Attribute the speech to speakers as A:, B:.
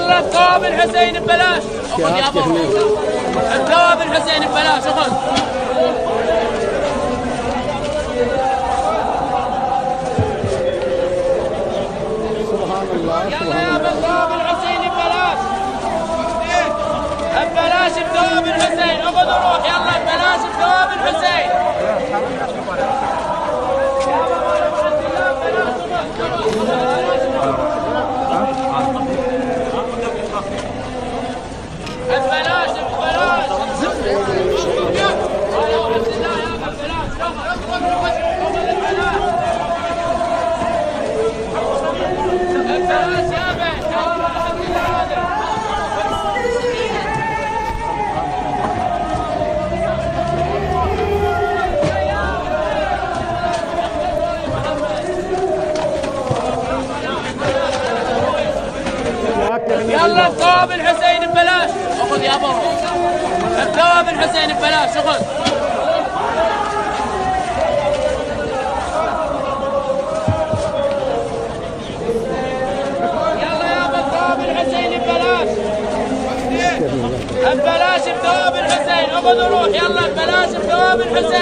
A: يلا الثواب الحسين ببلاش. خذ يا ابو الثواب الحسين ببلاش. خذ
B: سبحان الله.
A: يلا يا ابو الثواب الحسين ببلاش. ببلاش الثواب الحسين. خذ روح يلا ببلاش الثواب الحسين. ببلاش ببلاش. يلا الثواب الحسين ببلاش. خذ يا ابو الثواب الحسين ببلاش. خذ يلا يا ابو الثواب الحسين ببلاش. ببلاش الثواب الحسين. خذ روح يلا ببلاش الثواب الحسين.